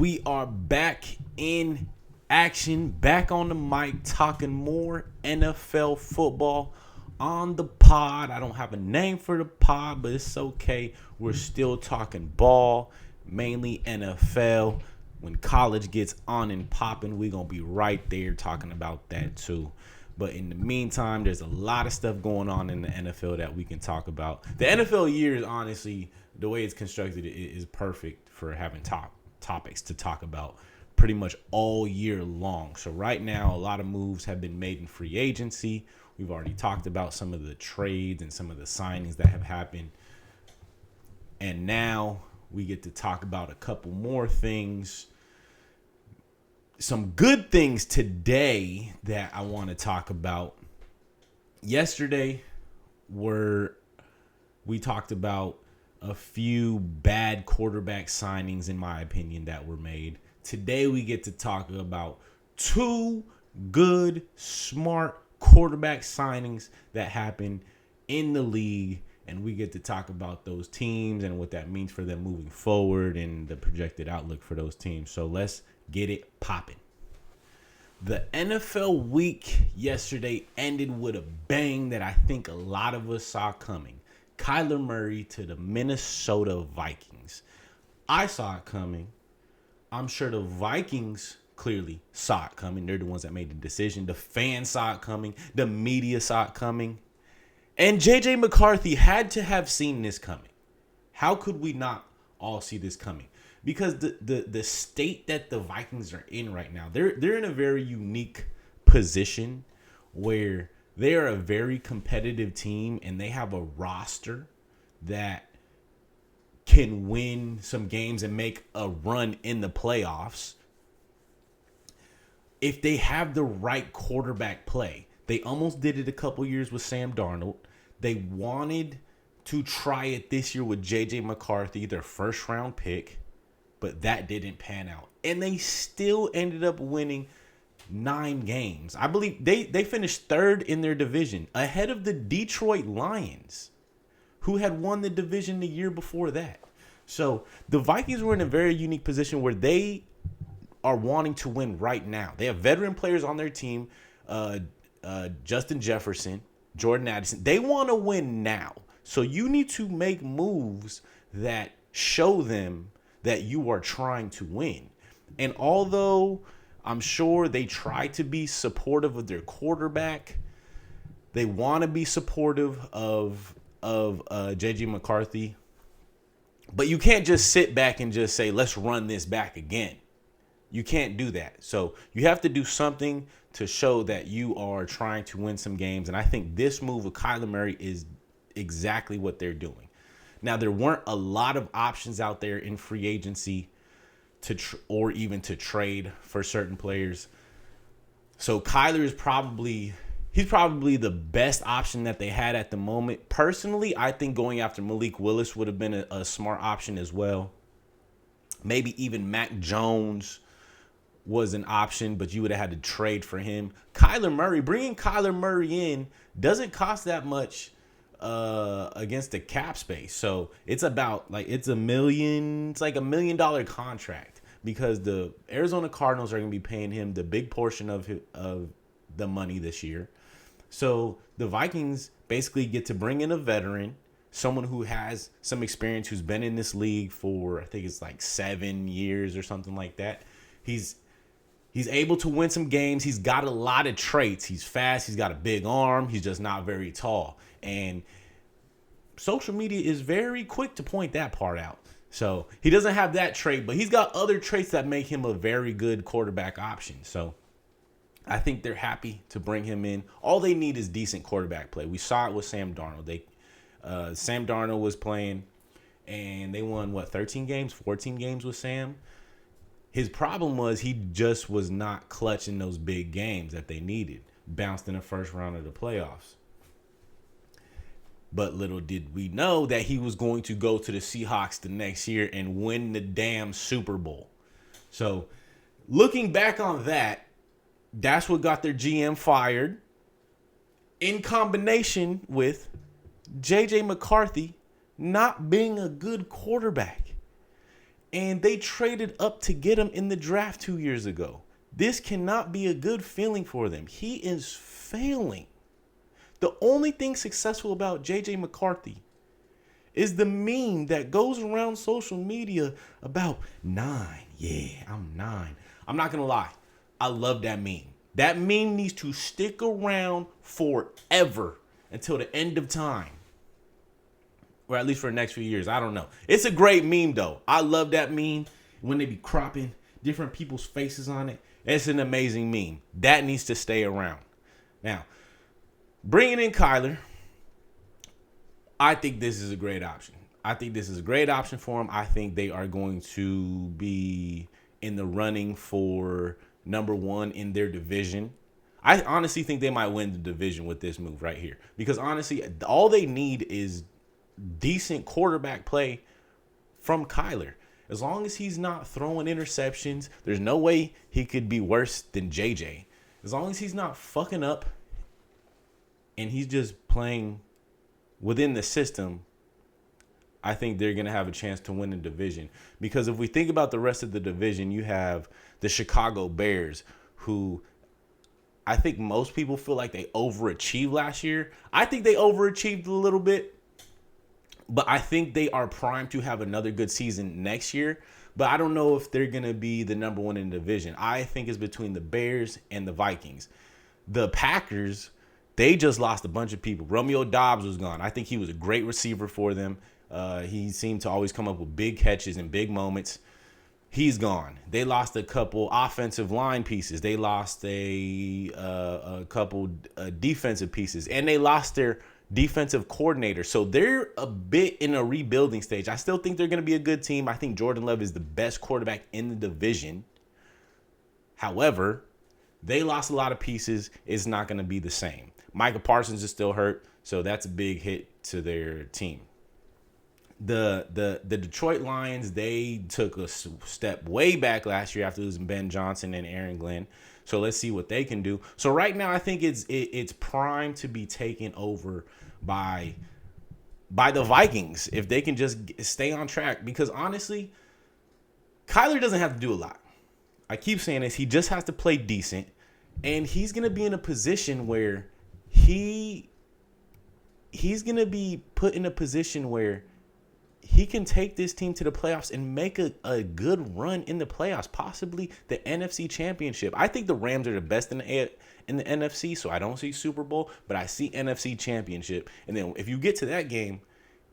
We are back in action, back on the mic, talking more NFL football on the pod. I don't have a name for the pod, but it's okay. We're still talking ball, mainly NFL. When college gets on and popping, we're going to be right there talking about that too. But in the meantime, there's a lot of stuff going on in the NFL that we can talk about. The NFL year is honestly, the way it's constructed, is perfect for having topics to talk about pretty much all year long. So right now, a lot of moves have been made in free agency. We've already talked about some of the trades and some of the signings that have happened. And now we get to talk about a couple more things. Some good things today that I want to talk about. Yesterday, we talked about a few bad quarterback signings, in my opinion, that were made. Today, we get to talk about two good, smart quarterback signings that happened in the league. And we get to talk about those teams and what that means for them moving forward and the projected outlook for those teams. So let's get it popping. The NFL week yesterday ended with a bang that I think a lot of us saw coming. Kyler Murray to the Minnesota Vikings. I saw it coming. I'm sure the Vikings clearly saw it coming. They're the ones that made the decision. The fans saw it coming. The media saw it coming. And J.J. McCarthy had to have seen this coming. How could we not all see this coming? Because the state that the Vikings are in right now, they're in a very unique position where they are a very competitive team and they have a roster that can win some games and make a run in the playoffs if they have the right quarterback play. They almost did it a couple years with Sam Darnold. They wanted to try it this year with J.J. McCarthy, their first round pick. But that didn't pan out. And they still ended up winning 9 games. I believe they finished third in their division, ahead of the Detroit Lions, who had won the division the year before that. So the Vikings were in a very unique position where they are wanting to win right now. They have veteran players on their team, Justin Jefferson, Jordan Addison. They want to win now. So you need to make moves that show them that you are trying to win. And although I'm sure they try to be supportive of their quarterback, they want to be supportive of J.J. McCarthy, but you can't just sit back and just say, let's run this back again. You can't do that. So you have to do something to show that you are trying to win some games. And I think this move of Kyler Murray is exactly what they're doing. Now, there weren't a lot of options out there in free agency or even to trade for certain players. So Kyler is probably the best option that they had at the moment. Personally, I think going after Malik Willis would have been a smart option as well. Maybe even Mac Jones was an option, but you would have had to trade for him. Bringing Kyler Murray in doesn't cost that much against the cap space. So it's about it's like $1 million contract because the Arizona Cardinals are going to be paying him the big portion of the money this year. So the Vikings basically get to bring in a veteran, someone who has some experience, who's been in this league for, I think it's like 7 years or something like that. He's able to win some games. He's got a lot of traits. He's fast. He's got a big arm. He's just not very tall. And social media is very quick to point that part out. So he doesn't have that trait, but he's got other traits that make him a very good quarterback option. So I think they're happy to bring him in. All they need is decent quarterback play. We saw it with Sam Darnold. Sam Darnold was playing, and they won, 13 games, 14 games with Sam. His problem was he just was not clutch in those big games that they needed. Bounced in the first round of the playoffs. But little did we know that he was going to go to the Seahawks the next year and win the damn Super Bowl. So looking back on that, that's what got their GM fired, in combination with J.J. McCarthy not being a good quarterback. And they traded up to get him in the draft 2 years ago. This cannot be a good feeling for them. He is failing. The only thing successful about JJ McCarthy is the meme that goes around social media about 9. Yeah, I'm 9. I'm not going to lie. I love that meme. That meme needs to stick around forever until the end of time. Or at least for the next few years. I don't know. It's a great meme, though. I love that meme when they be cropping different people's faces on it. It's an amazing meme. That needs to stay around. Now, bringing in Kyler, I think this is a great option. I think this is a great option for him. I think they are going to be in the running for number 1 in their division. I honestly think they might win the division with this move right here. Because honestly, all they need is decent quarterback play from Kyler. As long as he's not throwing interceptions, there's no way he could be worse than JJ. As long as he's not fucking up and he's just playing within the system, I think they're going to have a chance to win the division. Because if we think about the rest of the division, you have the Chicago Bears, who I think most people feel like they overachieved last year. I think they overachieved a little bit, but I think they are primed to have another good season next year. But I don't know if they're going to be the number 1 in the division. I think it's between the Bears and the Vikings. The Packers, they just lost a bunch of people. Romeo Doubs was gone. I think he was a great receiver for them. He seemed to always come up with big catches and big moments. He's gone. They lost a couple offensive line pieces. They lost a couple defensive pieces. And they lost their defensive coordinator. So they're a bit in a rebuilding stage. I still think they're going to be a good team. I think Jordan Love is the best quarterback in the division. However, they lost a lot of pieces. It's not going to be the same. Micah Parsons is still hurt, so that's a big hit to their team. The Detroit Lions, they took a step way back last year after losing Ben Johnson and Aaron Glenn. So let's see what they can do. So right now, I think it's primed to be taken over by the Vikings if they can just stay on track. Because honestly, Kyler doesn't have to do a lot. I keep saying this. He just has to play decent, and he's going to be in a position where he's going to be put in a position where he can take this team to the playoffs and make a good run in the playoffs, possibly the NFC Championship. I think the Rams are the best in the NFC, so I don't see Super Bowl, but I see NFC Championship. And then if you get to that game,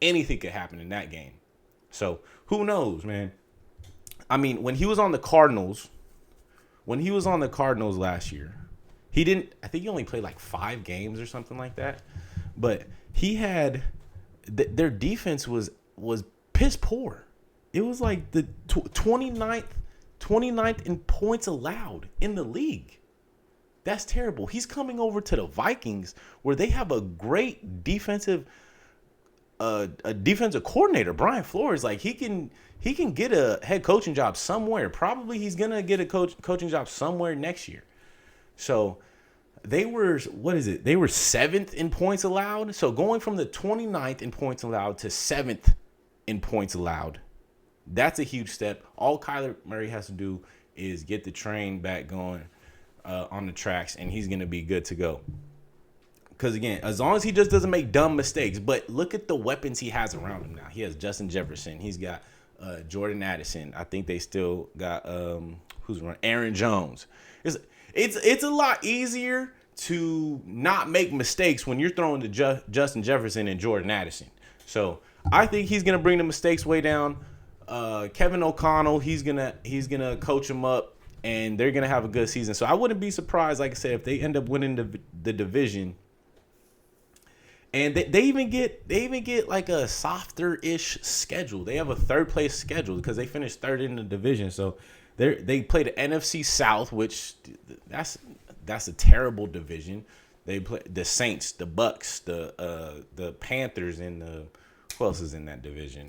anything could happen in that game. So who knows, man? I mean, when he was on the Cardinals last year, I think he only played like 5 games or something like that. But he had, their defense was piss poor. It was like the 29th in points allowed in the league. That's terrible. He's coming over to the Vikings where they have a great defensive coordinator, Brian Flores. Like he can get a head coaching job somewhere. Probably he's gonna get a coaching job somewhere next year. So they were, They were 7th in points allowed. So going from the 29th in points allowed to 7th in points allowed, that's a huge step. All Kyler Murray has to do is get the train back going on the tracks, and he's going to be good to go. Because, again, as long as he just doesn't make dumb mistakes. But look at the weapons he has around him now. He has Justin Jefferson. He's got Jordan Addison. I think they still got who's running? Aaron Jones. It's a lot easier to not make mistakes when you're throwing to Justin Jefferson and Jordan Addison. So I think he's gonna bring the mistakes way down. Kevin O'Connell, he's gonna coach him up, and they're gonna have a good season. So I wouldn't be surprised, like I said, if they end up winning the division. And they even get like a softer-ish schedule. They have a third place schedule because they finished 3rd in the division. So they play the NFC South, which that's a terrible division. They play the Saints, the Bucks, the Panthers, and who else is in that division?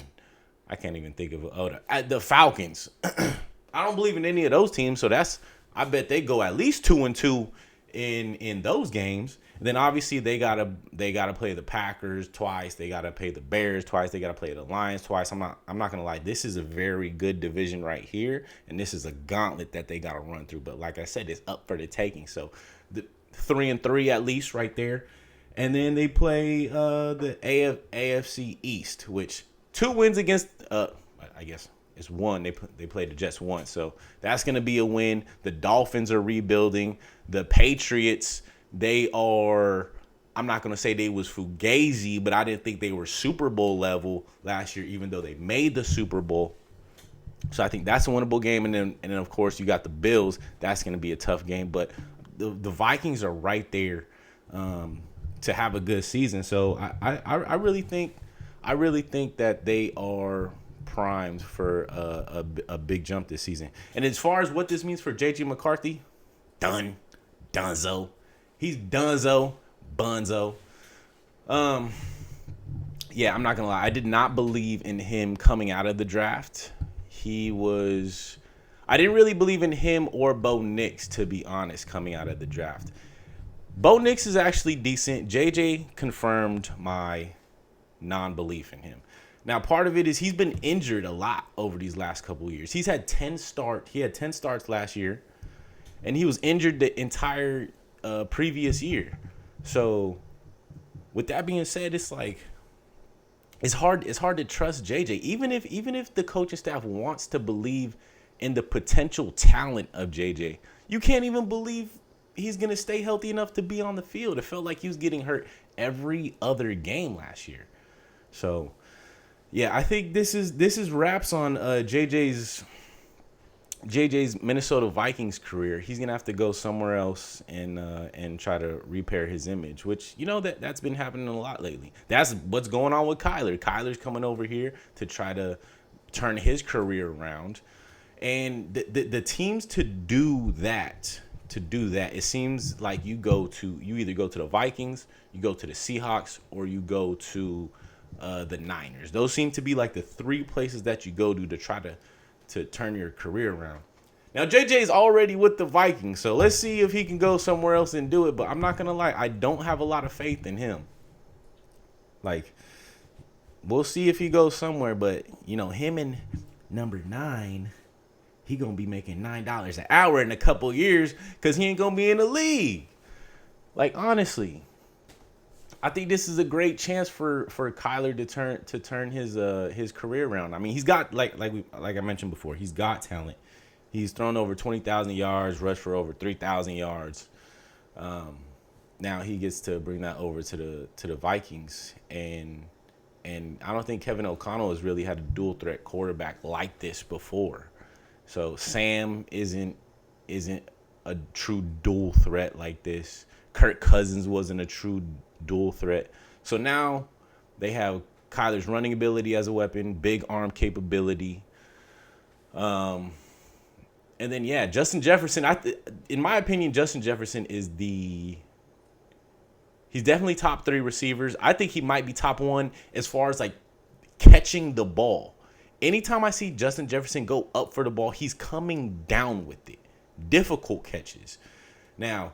I can't even think of it. The Falcons. I don't believe in any of those teams, so I bet they go at least 2-2 in those games. And then obviously they gotta play the Packers twice. They gotta play the Bears twice. They gotta play the Lions twice. I'm not gonna lie. This is a very good division right here, and this is a gauntlet that they gotta run through. But like I said, it's up for the taking. So the 3-3 at least right there. And then they play the AFC East, which 2 wins against I guess it's one. They played the Jets once, so that's gonna be a win. The Dolphins are rebuilding. The Patriots, they are. I'm not gonna say they was fugazi, but I didn't think they were Super Bowl level last year, even though they made the Super Bowl. So I think that's a winnable game, and then of course you got the Bills. That's gonna be a tough game, but the Vikings are right there to have a good season. So I really think that they are primed for a big jump this season. And as far as what this means for JJ McCarthy, Dunzo. He's Dunzo, Bunzo. Yeah, I'm not gonna lie. I did not believe in him coming out of the draft. I didn't really believe in him or Bo Nix, to be honest, coming out of the draft. Bo Nix is actually decent. JJ confirmed my non-belief in him. Now, part of it is he's been injured a lot over these last couple of years. He had 10 starts last year, and he was injured the entire previous year. So, with that being said, it's like it's hard to trust JJ, even if the coaching staff wants to believe in the potential talent of JJ. You can't even believe he's gonna stay healthy enough to be on the field. It felt like he was getting hurt every other game last year. So, yeah, I think this is wraps on JJ's Minnesota Vikings career. He's gonna have to go somewhere else and try to repair his image, which that's been happening a lot lately. That's what's going on with Kyler. Kyler's coming over here to try to turn his career around, and the teams to do that. It seems like you either go to the Vikings, you go to the Seahawks, or you go to the Niners. Those seem to be like the 3 places that you go to try to turn your career around. Now, JJ's already with the Vikings, so let's see if he can go somewhere else and do it. But I'm not going to lie, I don't have a lot of faith in him. Like, we'll see if he goes somewhere, but, him and number 9, he going to be making $9 an hour in a couple years because he ain't going to be in the league. Like, honestly, I think this is a great chance for Kyler to turn his career around. I mean, he's got like I mentioned before, he's got talent. He's thrown over 20,000 yards, rushed for over 3,000 yards. Now he gets to bring that over to the Vikings, and I don't think Kevin O'Connell has really had a dual threat quarterback like this before. So Sam isn't a true dual threat like this. Kirk Cousins wasn't a true dual threat. So now they have Kyler's running ability as a weapon, big arm capability. And then, Justin Jefferson, in my opinion, Justin Jefferson is he's definitely top 3 receivers. I think he might be top 1 as far as like catching the ball. Anytime I see Justin Jefferson go up for the ball, he's coming down with it. Difficult catches. Now,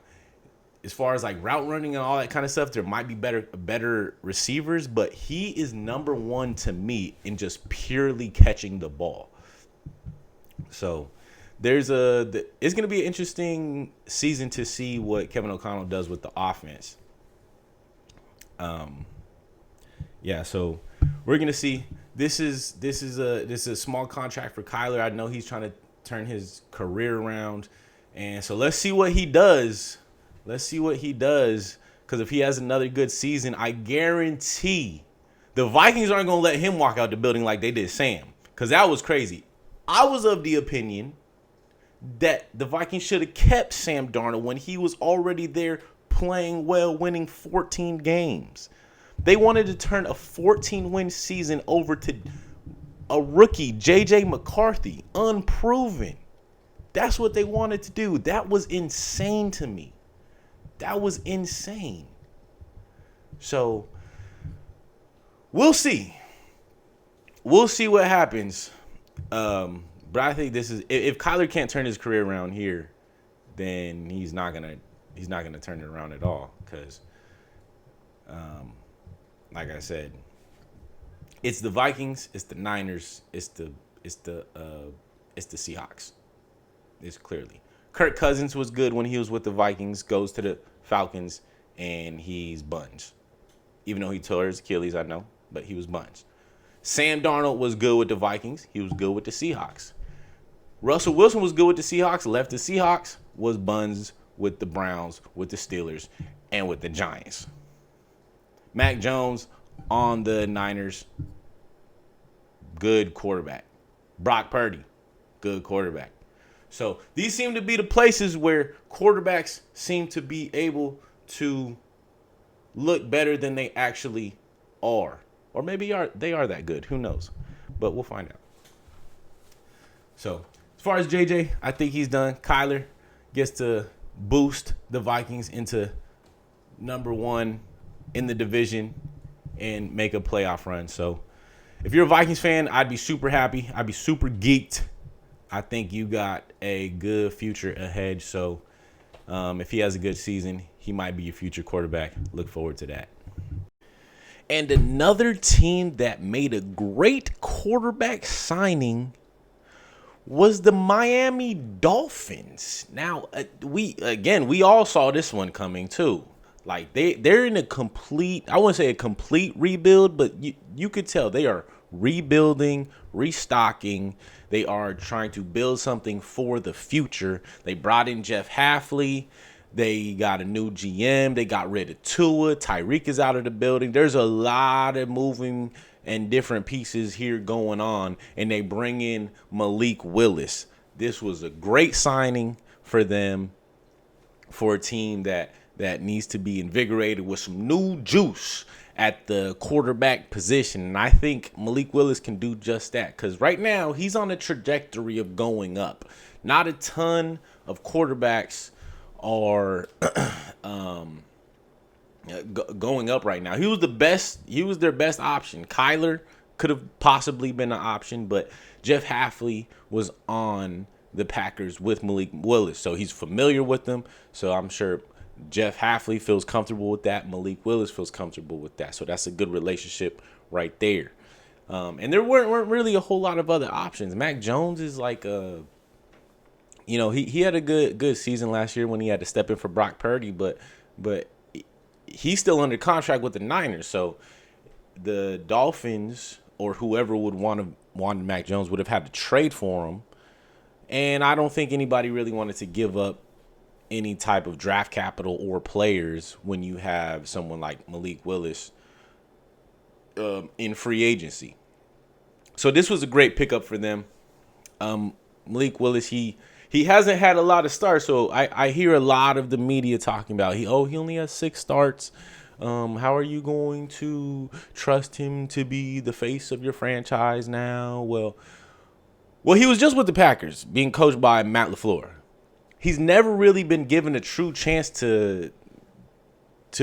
as far as like route running and all that kind of stuff, there might be better receivers, but he is number 1 to me in just purely catching the ball. So it's going to be an interesting season to see what Kevin O'Connell does with the offense. So we're going to see. This is a small contract for Kyler. I know he's trying to turn his career around, and so let's see what he does. Because if he has another good season, I guarantee the Vikings aren't going to let him walk out the building like they did Sam, because that was crazy. I was of the opinion that the Vikings should have kept Sam Darnold when he was already there playing well, winning 14 games. They wanted to turn a 14-win season over to a rookie, J.J. McCarthy, unproven. That's what they wanted to do. That was insane to me. That was insane. So, we'll see. We'll see what happens. But I think this is, if Kyler can't turn his career around here, then he's not gonna turn it around at all. Because Like I said, it's the Vikings, it's the Niners, it's the Seahawks. It's clearly Kirk Cousins was good when he was with the Vikings. Goes to the Falcons and he's buns. Even though he tore his Achilles, I know, but he was buns. Sam Darnold was good with the Vikings. He was good with the Seahawks. Russell Wilson was good with the Seahawks. Left the Seahawks, was buns with the Browns, with the Steelers, and with the Giants. Mac Jones on the Niners, good quarterback. Brock Purdy, good quarterback. So these seem to be the places where quarterbacks seem to be able to look better than they actually are. Or maybe they are that good. Who knows? But we'll find out. So as far as JJ, I think he's done. Kyler gets to boost the Vikings into number one in the division and make a playoff run. So if you're a Vikings fan, I'd be super happy. I'd be super geeked. I think you got a good future ahead. So if he has a good season, he might be your future quarterback. Look forward to that. And another team that made a great quarterback signing was the Miami Dolphins. Now, we all saw this one coming too. Like they're in a complete, I wouldn't say a complete rebuild, but you could tell they are rebuilding, restocking. They are trying to build something for the future. They brought in Jeff Hafley. They got a new GM. They got rid of Tua. Tyreek is out of the building. There's a lot of moving and different pieces here going on. And they bring in Malik Willis. This was a great signing for them, for a team that needs to be invigorated with some new juice at the quarterback position. And I think Malik Willis can do just that, because right now he's on a trajectory of going up. Not a ton of quarterbacks are going up right now. He was their best option. Kyler could have possibly been an option, but Jeff Hafley was on the Packers with Malik Willis, so he's familiar with them. So I'm sure Jeff Hafley feels comfortable with that. Malik Willis feels comfortable with that. So that's a good relationship right there. And there weren't really a whole lot of other options. Mac Jones is like he had a good season last year when he had to step in for Brock Purdy, but he's still under contract with the Niners. So the Dolphins or whoever would want Mac Jones would have had to trade for him. And I don't think anybody really wanted to give up any type of draft capital or players when you have someone like Malik Willis in free agency. So this was a great pickup for them. Malik Willis, he hasn't had a lot of starts, so I hear a lot of the media talking about he only has 6 starts. How are you going to trust him to be the face of your franchise now? Well, he was just with the Packers, being coached by Matt LaFleur. He's never really been given a true chance to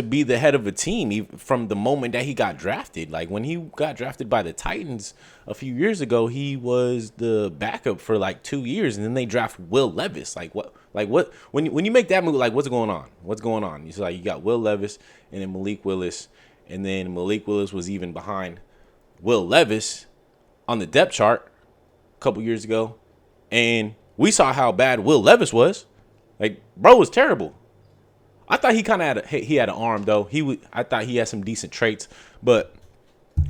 be the head of a team from the moment that he got drafted. Like when he got drafted by the Titans a few years ago, he was the backup for like 2 years, and then they draft Will Levis. Like what? When you make that move, like what's going on? What's going on? It's like you got Will Levis and then Malik Willis, and then Malik Willis was even behind Will Levis on the depth chart a couple years ago, and we saw how bad Will Levis was. Like, bro was terrible. I thought he kind of had an arm though. I thought he had some decent traits, but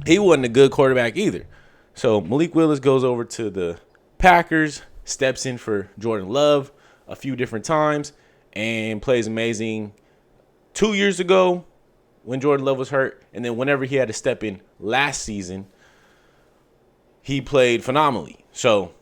he wasn't a good quarterback either. So Malik Willis goes over to the Packers, steps in for Jordan Love a few different times, and plays amazing 2 years ago when Jordan Love was hurt, and then whenever he had to step in last season, he played phenomenally. So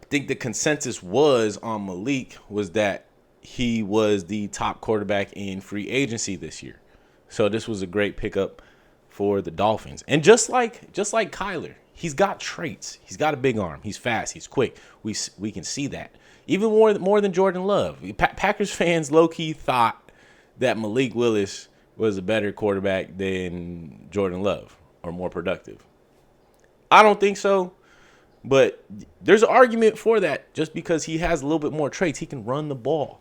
I think the consensus was on Malik was that he was the top quarterback in free agency this year. So this was a great pickup for the Dolphins. And just like Kyler, he's got traits. He's got a big arm. He's fast. He's quick. We can see that. Even more than Jordan Love. Packers fans low-key thought that Malik Willis was a better quarterback than Jordan Love or more productive. I don't think so. But there's an argument for that just because he has a little bit more traits. He can run the ball.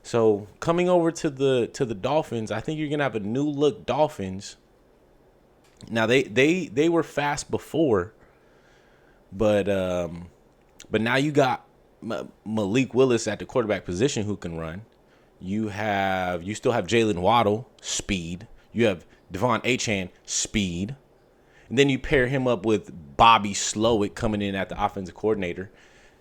So coming over to the Dolphins, I think you're gonna have a new look Dolphins. Now they were fast before, but now you got Malik Willis at the quarterback position who can run. You still have Jalen Waddle, speed. You have Devon Achane, speed. And then you pair him up with Bobby Slowick coming in at the offensive coordinator.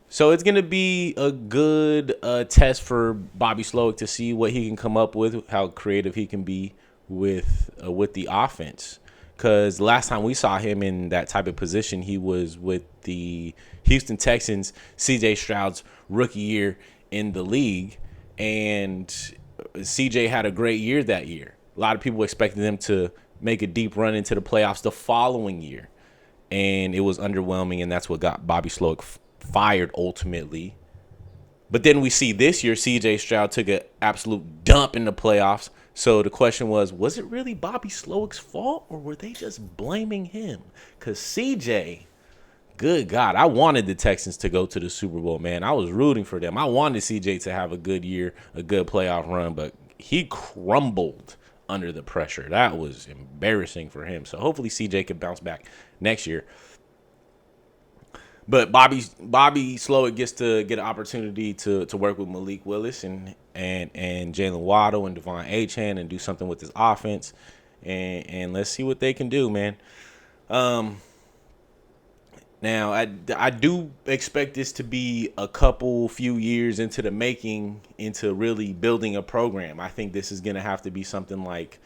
So it's going to be a good test for Bobby Slowick to see what he can come up with, how creative he can be with the offense. Because last time we saw him in that type of position, he was with the Houston Texans, C.J. Stroud's rookie year in the league. And C.J. had a great year that year. A lot of people expected them to make a deep run into the playoffs the following year. And it was underwhelming, and that's what got Bobby Slowick fired ultimately. But then we see this year, C.J. Stroud took an absolute dump in the playoffs. So the question was it really Bobby Slowick's fault, or were they just blaming him? Because C.J., good God, I wanted the Texans to go to the Super Bowl, man. I was rooting for them. I wanted C.J. to have a good year, a good playoff run, but he crumbled under the pressure. That was embarrassing for him. So hopefully C.J. can bounce back next year. But Bobby Slowick gets to get an opportunity to work with Malik Willis and Jalen Waddle and Devon Achane and do something with his offense. And let's see what they can do, man. Now, I do expect this to be a few years into the making, into really building a program. I think this is going to have to be something like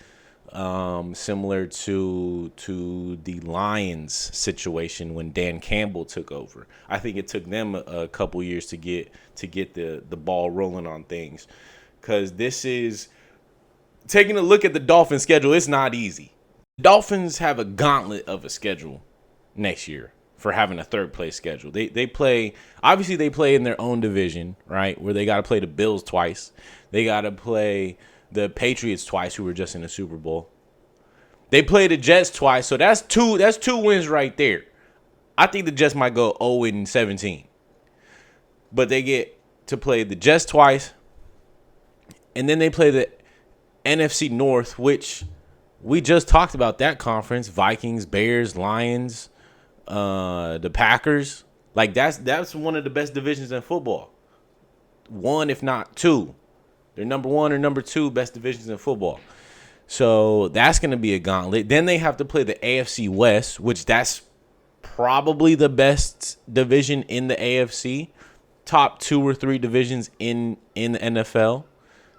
similar to the Lions situation when Dan Campbell took over. I think it took them a couple years to get the ball rolling on things, because this is taking a look at the Dolphins schedule. It's not easy. The Dolphins have a gauntlet of a schedule next year for having a third place schedule. They play in their own division, right, where they got to play the Bills twice. They got to play the Patriots twice, who were just in the Super Bowl. They play the Jets twice, so that's two wins right there. I think the Jets might go 0-17. But they get to play the Jets twice, and then they play the NFC North, which we just talked about that conference. Vikings, Bears, Lions, the Packers. Like that's one of the best divisions in football. One, if not two. They're number one or number two best divisions in football. So that's going to be a gauntlet. Then they have to play the AFC West, which that's probably the best division in the AFC. Top 2 or 3 divisions in the NFL.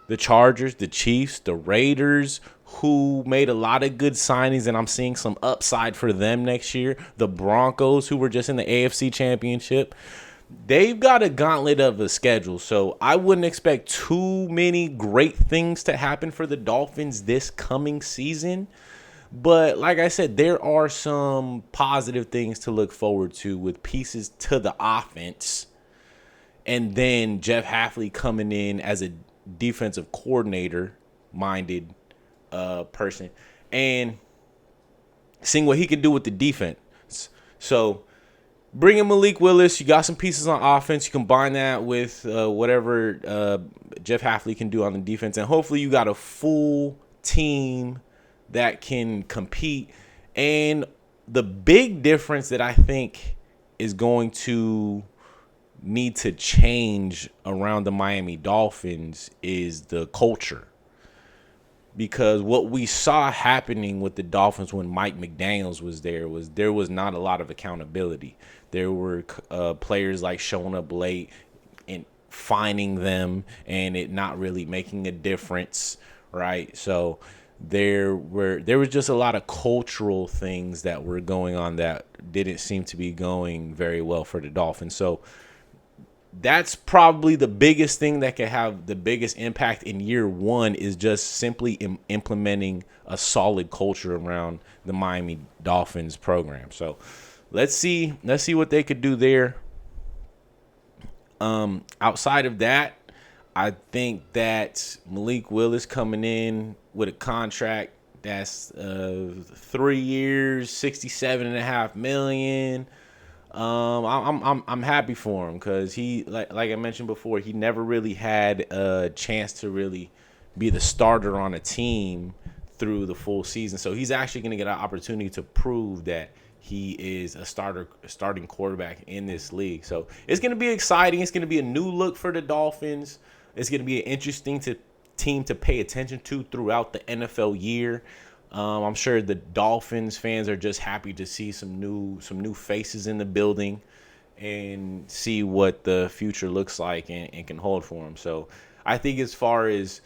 The Chargers, the Chiefs, the Raiders, who made a lot of good signings, and I'm seeing some upside for them next year. The Broncos, who were just in the AFC Championship. They've got a gauntlet of a schedule, so I wouldn't expect too many great things to happen for the Dolphins this coming season. But like I said, there are some positive things to look forward to with pieces to the offense. And then Jeff Hafley coming in as a defensive coordinator-minded person and seeing what he can do with the defense. So bring in Malik Willis. You got some pieces on offense. You combine that with whatever Jeff Hafley can do on the defense. And hopefully you got a full team that can compete. And the big difference that I think is going to need to change around the Miami Dolphins is the culture. Because what we saw happening with the Dolphins when Mike McDaniels was there was not a lot of accountability. There were players like showing up late and finding them and it not really making a difference, right? So there was just a lot of cultural things that were going on that didn't seem to be going very well for the Dolphins. So that's probably the biggest thing that can have the biggest impact in year one, is just simply implementing a solid culture around the Miami Dolphins program. So let's see what they could do there. Outside of that, I think that Malik Willis coming in with a contract that's 3 years, $67.5 million. I'm happy for him because he like I mentioned before, he never really had a chance to really be the starter on a team through the full season. So he's actually going to get an opportunity to prove that he is a starting quarterback in this league. So it's going to be exciting. It's going to be a new look for the Dolphins. It's going to be an interesting team to pay attention to throughout the NFL year. I'm sure the Dolphins fans are just happy to see some new faces in the building and see what the future looks like and can hold for them. So I think as far as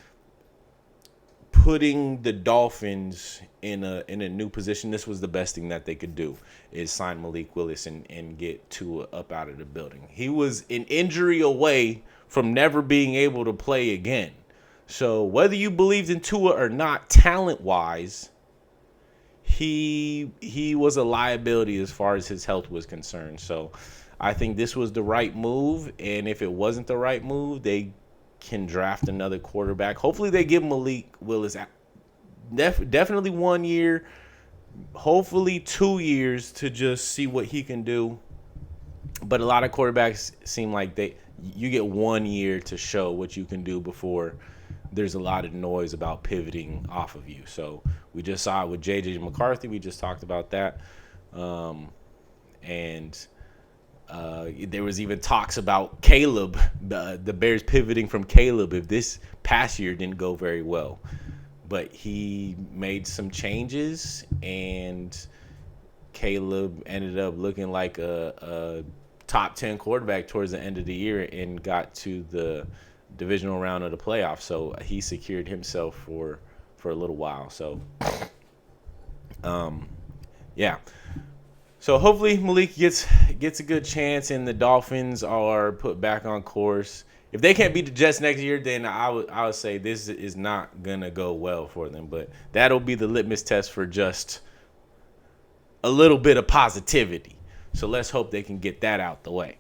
putting the Dolphins in a new position, this was the best thing that they could do, is sign Malik Willis and get Tua up out of the building. He was an injury away from never being able to play again. So whether you believed in Tua or not, talent-wise, he was a liability as far as his health was concerned. So I think this was the right move, and if it wasn't the right move, they can draft another quarterback. Hopefully they give Malik Willis definitely 1 year, hopefully 2 years to just see what he can do. But a lot of quarterbacks seem like you get 1 year to show what you can do before there's a lot of noise about pivoting off of you. So we just saw it with J.J. McCarthy. We just talked about that. There was even talks about Caleb, the Bears pivoting from Caleb if this past year didn't go very well. But he made some changes, and Caleb ended up looking like a top 10 quarterback towards the end of the year and got to the divisional round of the playoffs. So he secured himself for a little while. So, yeah. So hopefully Malik gets a good chance and the Dolphins are put back on course. If they can't beat the Jets next year, then I would say this is not gonna go well for them. But that'll be the litmus test for just a little bit of positivity. So let's hope they can get that out the way.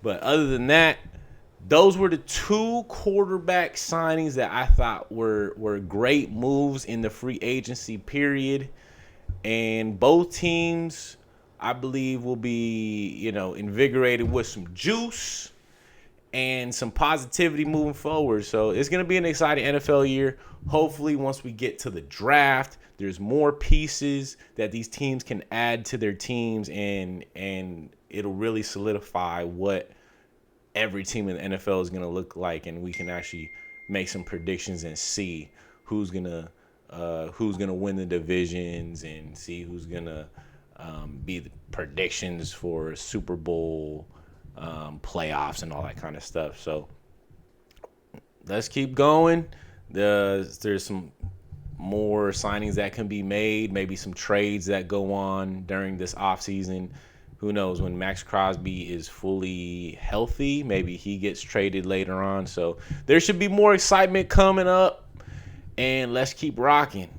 But other than that, those were the two quarterback signings that I thought were great moves in the free agency period. And both teams, I believe, will be, invigorated with some juice and some positivity moving forward. So it's going to be an exciting NFL year. Hopefully, once we get to the draft, there's more pieces that these teams can add to their teams, and it'll really solidify what every team in the NFL is going to look like, and we can actually make some predictions and see who's going to win the divisions and see who's going to be the predictions for Super Bowl playoffs and all that kind of stuff. So let's keep going. There's some more signings that can be made, maybe some trades that go on during this offseason. Who knows, when Max Crosby is fully healthy, maybe he gets traded later on. So there should be more excitement coming up, and let's keep rocking.